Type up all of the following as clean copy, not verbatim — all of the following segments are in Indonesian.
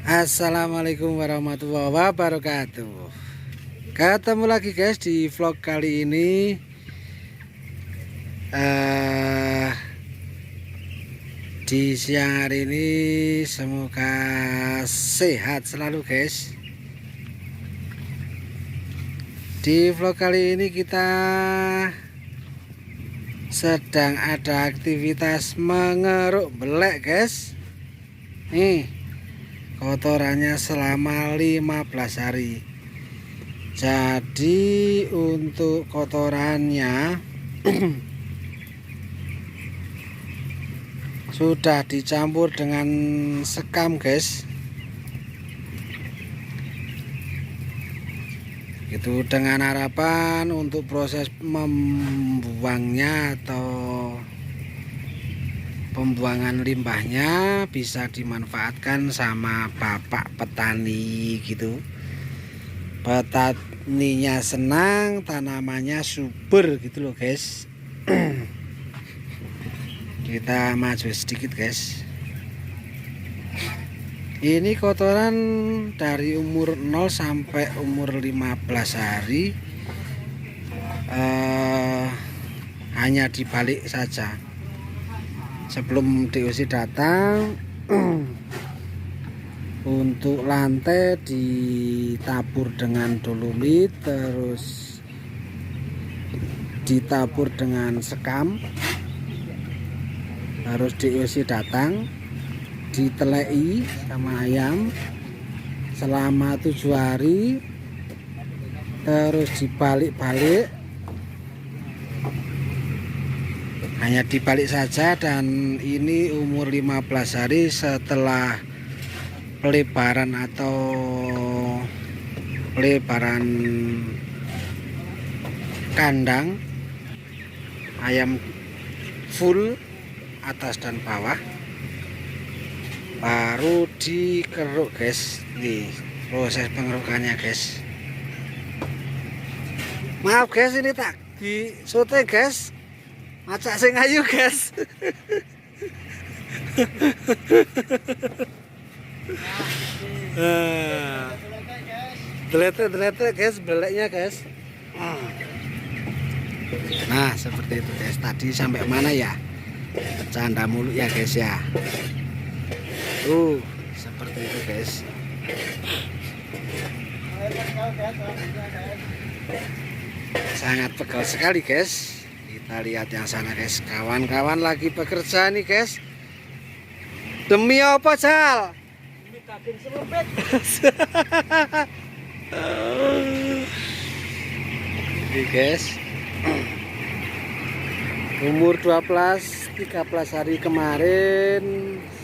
Assalamualaikum warahmatullahi wabarakatuh. Ketemu lagi guys di vlog kali ini. Di siang hari ini semoga sehat selalu guys. Di vlog kali ini kita sedang ada aktivitas mengeruk belek guys. Nih kotorannya selama 15 hari. Jadi untuk kotorannya sudah dicampur dengan sekam guys. Itu dengan harapan untuk proses membuangnya atau pembuangan limbahnya bisa dimanfaatkan sama bapak petani gitu. Petaninya senang, tanamannya subur gitu loh guys. Kita maju sedikit guys. Ini kotoran dari umur 0 sampai umur 15 hari, hanya dibalik saja. Sebelum DOC datang, untuk lantai ditabur dengan dolomit, terus ditabur dengan sekam. Harus DOC datang, ditelei sama ayam selama 7 hari, terus dibalik-balik. Hanya dibalik saja, dan ini umur 15 hari setelah pelebaran atau pelebaran kandang ayam full atas dan bawah, baru dikeruk guys. Nih proses pengerukannya guys. Maaf guys, ini tak di sote guys, macak sing ayu guys. Delete guys beleknya guys. Nah seperti itu guys. Tadi sampai mana ya? Bercanda mulu ya guys ya. Seperti itu guys. Sangat pegal sekali guys. Kita lihat yang sana guys. Kawan-kawan lagi bekerja nih guys. Demi apa Jal? Demi kabin selumpet. Ini guys, umur 12-13 hari kemarin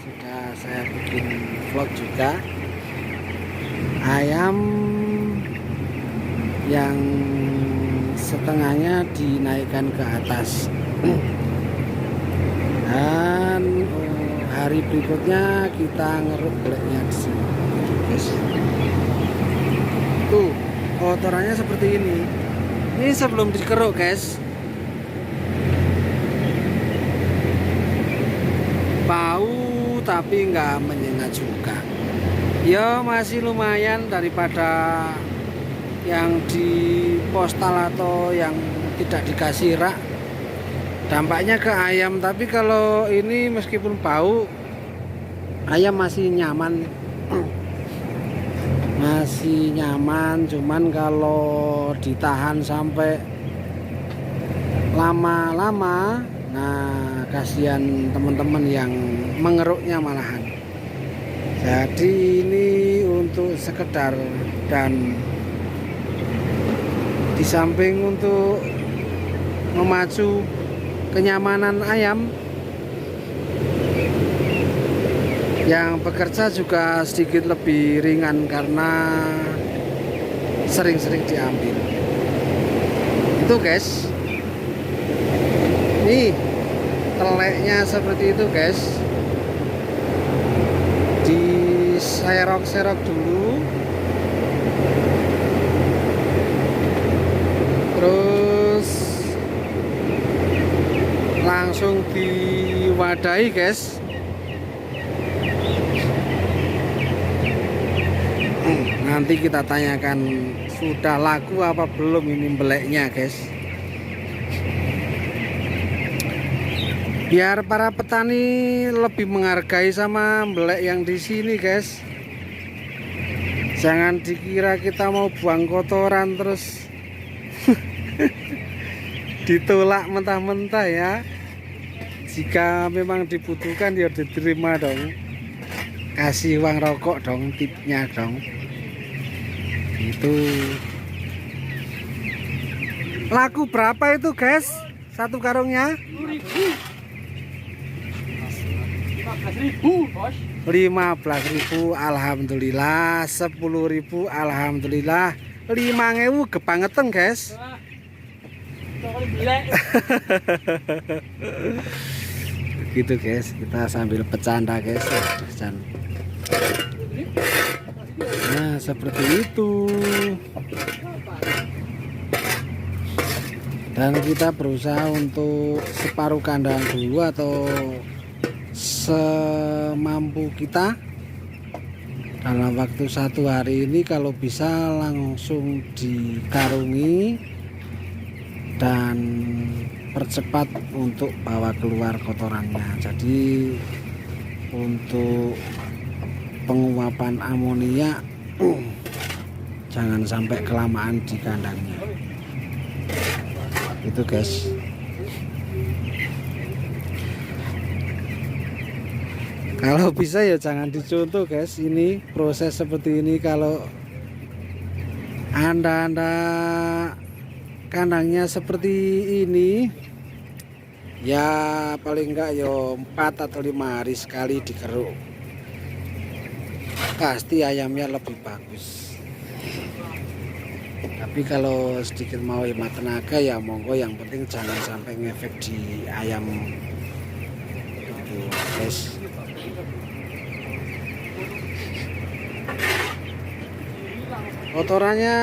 sudah saya bikin vlog juga. Ayam yang setengahnya dinaikkan ke atas, dan hari berikutnya kita ngeruk beleknya di sini guys. Tuh kotorannya seperti ini. Ini sebelum dikeruk guys. Bau tapi nggak menyengat juga. Ya masih lumayan daripada yang di postal atau yang tidak dikasih rak. Dampaknya ke ayam, tapi kalau ini meskipun bau, ayam masih nyaman. Masih nyaman, cuman kalau ditahan sampai lama-lama, nah kasihan teman-teman yang mengeruknya malahan. Jadi ini untuk sekedar, dan di samping untuk memacu kenyamanan ayam yang bekerja juga sedikit lebih ringan karena sering-sering diambil. Itu guys. Nih teleknya seperti itu guys. Diserok-serok dulu, terus langsung diwadahi guys. Nanti kita tanyakan sudah laku apa belum ini beleknya guys, biar para petani lebih menghargai sama belek yang di sini guys. Jangan dikira kita mau buang kotoran terus ditolak mentah-mentah ya. Jika memang dibutuhkan ya diterima dong, kasih uang rokok dong, tipnya dong. Itu laku berapa itu guys satu karungnya? 15.000 bos. 15.000 alhamdulillah, 10.000 alhamdulillah, 5.000 kebangetan guys. Gitu guys, kita sambil bercanda guys. Nah seperti itu, dan kita berusaha untuk separuh kandang dulu atau semampu kita dalam waktu 1 hari ini. Kalau bisa langsung dikarungi dan percepat untuk bawa keluar kotorannya. Jadi untuk penguapan amonia jangan sampai kelamaan di kandangnya. Itu guys. Kalau bisa ya jangan dicontoh guys, ini proses seperti ini. Kalau anda kandangnya seperti ini ya paling enggak ya 4 atau 5 hari sekali dikeruk, pasti ayamnya lebih bagus. Tapi kalau sedikit mau hemat tenaga ya monggo, yang penting jangan sampai ngefek di ayam itu guys. Kotorannya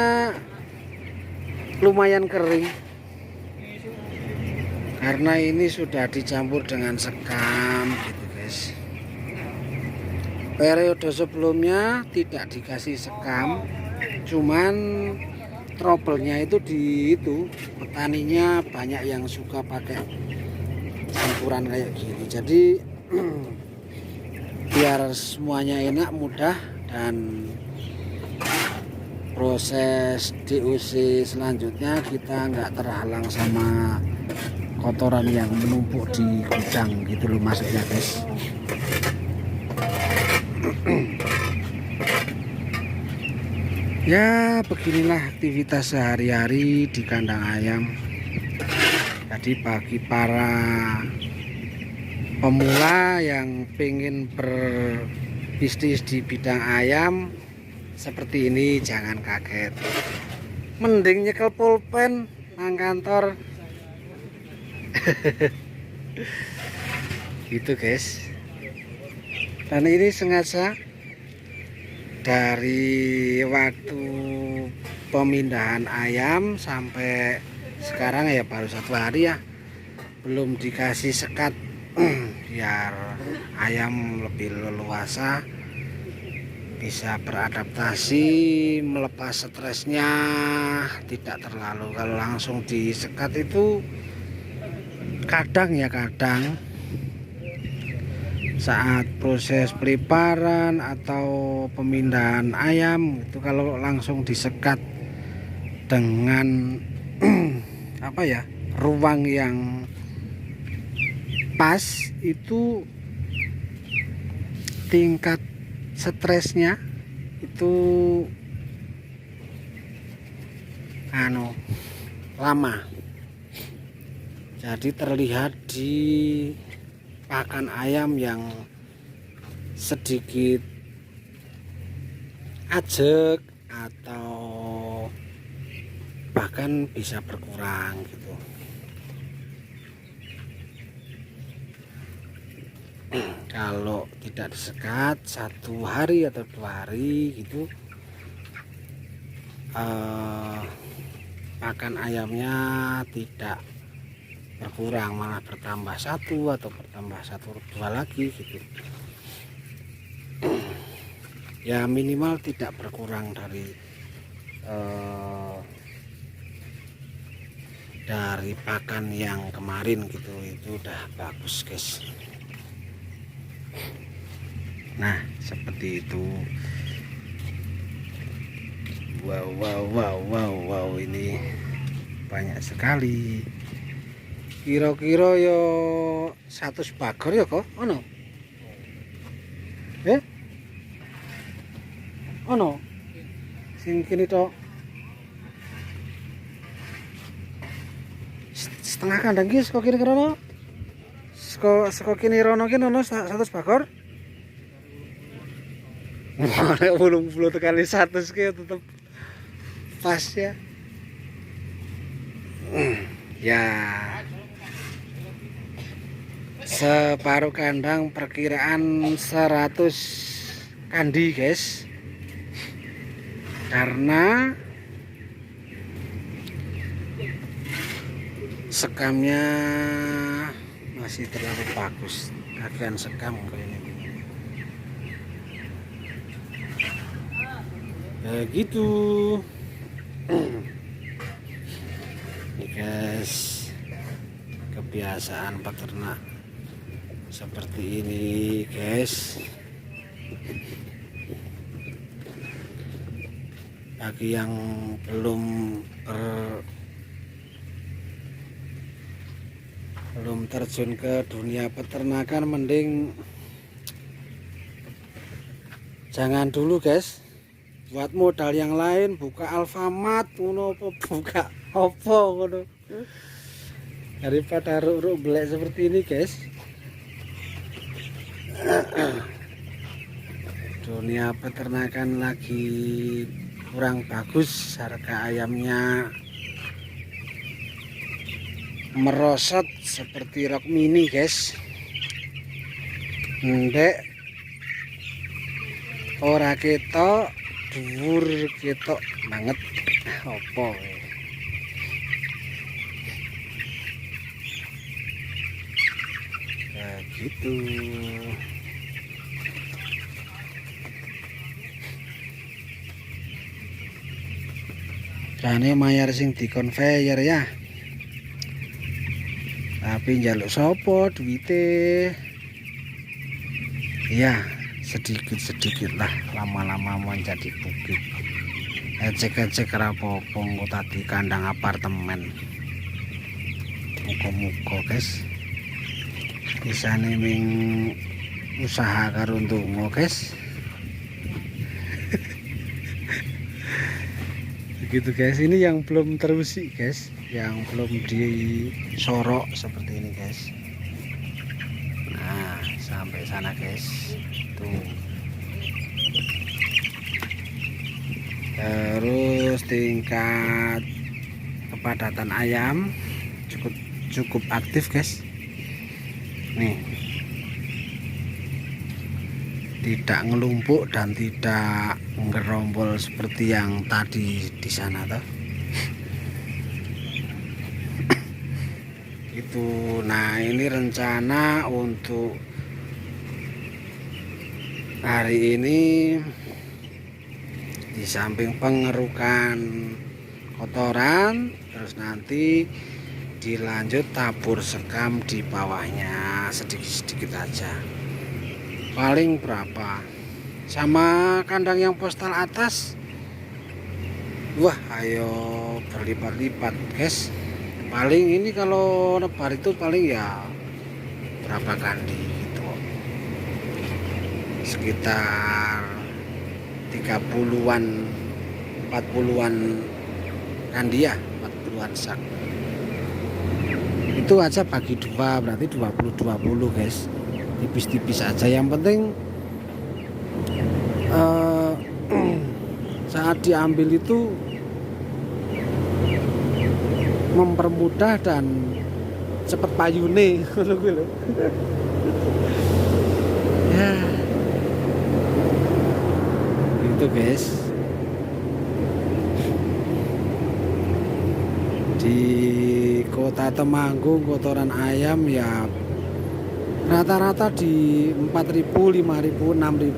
lumayan kering karena ini sudah dicampur dengan sekam gitu guys. Periode sebelumnya tidak dikasih sekam, cuman trouble-nya itu di itu petaninya banyak yang suka pakai campuran kayak gini. Jadi biar semuanya enak, mudah, dan proses DOC selanjutnya kita nggak terhalang sama kotoran yang menumpuk di gudang gitu loh maksudnya guys. Ya beginilah aktivitas sehari-hari di kandang ayam. Jadi bagi para pemula yang pengen berbisnis di bidang ayam seperti ini jangan kaget, mending nyekel pulpen nang kantor. Gitu guys. Dan ini sengaja dari waktu pemindahan ayam sampai sekarang ya baru 1 hari ya, belum dikasih sekat biar ayam lebih leluasa, bisa beradaptasi, melepas stresnya tidak terlalu. Kalau langsung disekat itu kadang saat proses peliparan atau pemindahan ayam itu, kalau langsung disekat dengan apa ya, ruang yang pas, itu tingkat stresnya itu lama. Jadi terlihat di pakan ayam yang sedikit ajek atau bahkan bisa berkurang gitu. Kalau tidak disekat 1 hari atau 2 hari gitu, pakan ayamnya tidak berkurang, malah bertambah 1 atau bertambah 1-2 lagi gitu. ya minimal tidak berkurang dari pakan yang kemarin gitu. Itu udah bagus guys. Nah seperti itu. Wow, ini banyak sekali. Kira-kira yo 100 bagor ya kok ono. Ono sing kene tok setengah kandang ki saka kene rono. Saka kene rono ki ono 100 bagor. Wah, 80 kali 100 ki tetep pas ya. Ya. Separuh kandang perkiraan 100 kandi guys. Karena sekamnya masih terlalu bagus. Kagian sekam kayak ini. Begitu. Ini guys, kebiasaan peternak seperti ini guys. Bagi yang belum terjun ke dunia peternakan, mending jangan dulu guys. Buat modal yang lain, buka Alfamart ngono apa buka apa ngono, daripada ruk-ruk belek seperti ini guys. Dunia peternakan lagi kurang bagus, harga ayamnya merosot seperti rok mini guys. Ndek ora ketok, dhuwur ketok banget. Opo gitu. Jane mayar sing di conveyor ya, tapi njaluk sopo duite ya, sedikit lah, lama-lama menjadi bukit. Ecek-ecek rapopo engko tadi kandang apartemen. Muga-muga guys bisane ming usaha karo ndonga guys. Begitu guys, ini yang belum terusik guys, yang belum disorok seperti ini guys. Nah sampai sana guys tuh. Terus tingkat kepadatan ayam cukup aktif guys. Nih, tidak ngelumpuk dan tidak ngerombol seperti yang tadi di sana toh. Itu. Nah ini rencana untuk hari ini, di samping pengerukan kotoran, terus nanti dilanjut tabur sekam di bawahnya sedikit-sedikit aja. Paling berapa? Sama kandang yang postal atas, wah ayo berlipat-lipat guys. Paling ini kalau nebar itu paling ya berapa kandi gitu, sekitar 30-an 40-an kandi ya, 40-an sak. Itu aja bagi dua berarti 20-20 guys, tipis-tipis aja. Yang penting saat diambil itu mempermudah dan cepet payune. Ya gitu guys. Di Kota Temanggung kotoran ayam ya rata-rata di 4.000, 5.000, 6.000.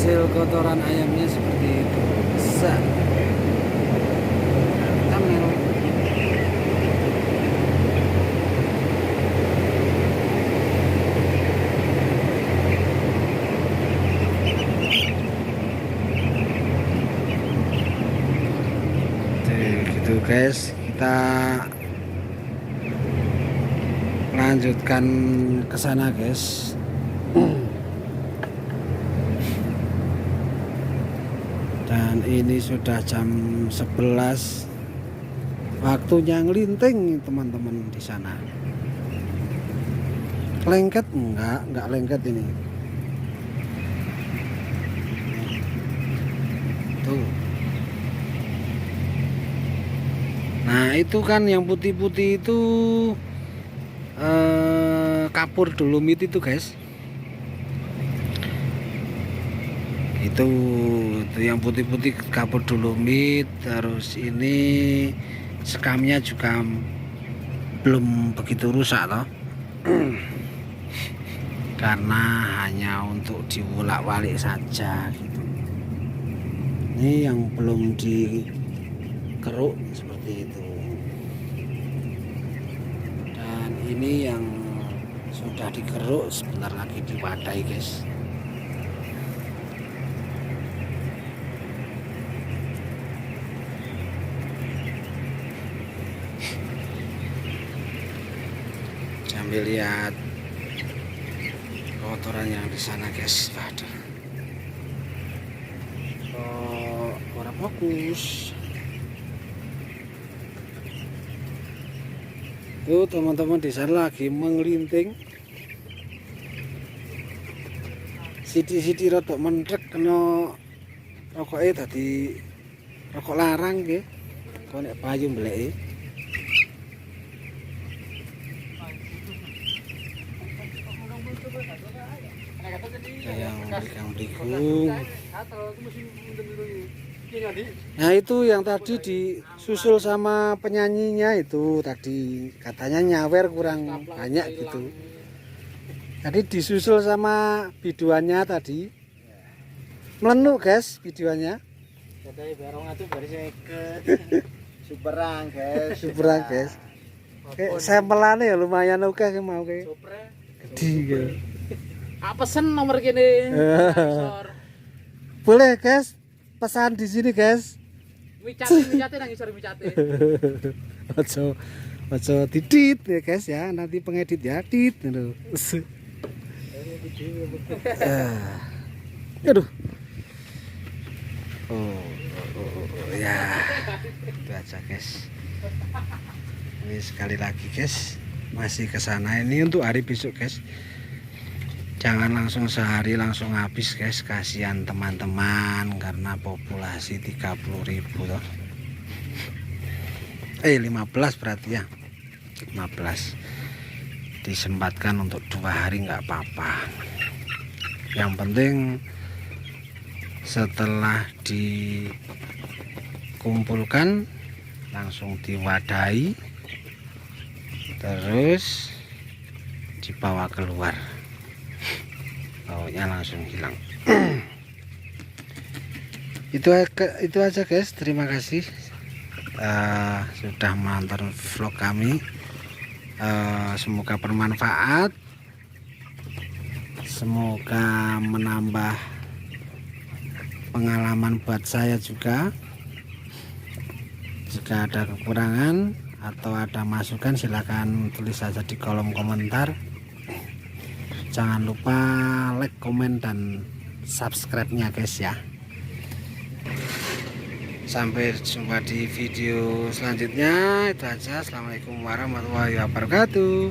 hasil kotoran ayamnya seperti itu. Set. Thumbnail. Gitu guys, kita lanjutkan ke sana guys. Dan ini sudah jam 11, waktunya ngelinting teman-teman di sana. Lengket enggak lengket ini. Tuh. Nah itu kan yang putih-putih itu kapur dolomit itu guys. Itu yang putih-putih kapur dolomit. Terus ini sekamnya juga belum begitu rusak loh. Karena hanya untuk diwolak-walik saja gitu. Ini yang belum dikeruk seperti itu. Dan ini yang sudah dikeruk, sebentar lagi diwadai guys. Sambil lihat kotoran yang di sana guys. Waduh. Oh, orang fokus. Tuh teman-teman di sana lagi menglinting. Sidi-sidi rodok menrek kena rokoknya tadi rokok larang nggih. Kok nek payu mbleke. Yang beligung. Nah itu yang tadi disusul sama penyanyinya itu tadi katanya nyawer kurang banyak gitu. Jadi disusul sama biduannya tadi. Melenuk guys biduannya. Superang guys. Superang guys. Kayak sampelane ya lumayan oke mau kayak. Gede. Pesen nomor gini. Boleh guys, pesan di sini guys. Micate nang isor micate. Ojo didit ya guys ya, nanti pengedit ya dit gitu. Aduh. Oh, ya. Itu aja guys. Ini sekali lagi guys, masih ke sana ini untuk hari besok guys. Jangan langsung sehari langsung habis guys, kasihan teman-teman karena populasi 30.000 loh. 15 berarti ya. 15 disempatkan untuk 2 hari nggak apa-apa. Yang penting setelah dikumpulkan langsung diwadahi, terus dibawa keluar, baunya langsung hilang. Itu aja guys, terima kasih sudah menonton vlog kami. Semoga bermanfaat, semoga menambah pengalaman buat saya juga. Jika ada kekurangan atau ada masukan silahkan tulis saja di kolom komentar. Jangan lupa like, komen, dan subscribe-nya guys ya. Sampai jumpa di video selanjutnya. Itu aja. Assalamualaikum warahmatullahi wabarakatuh.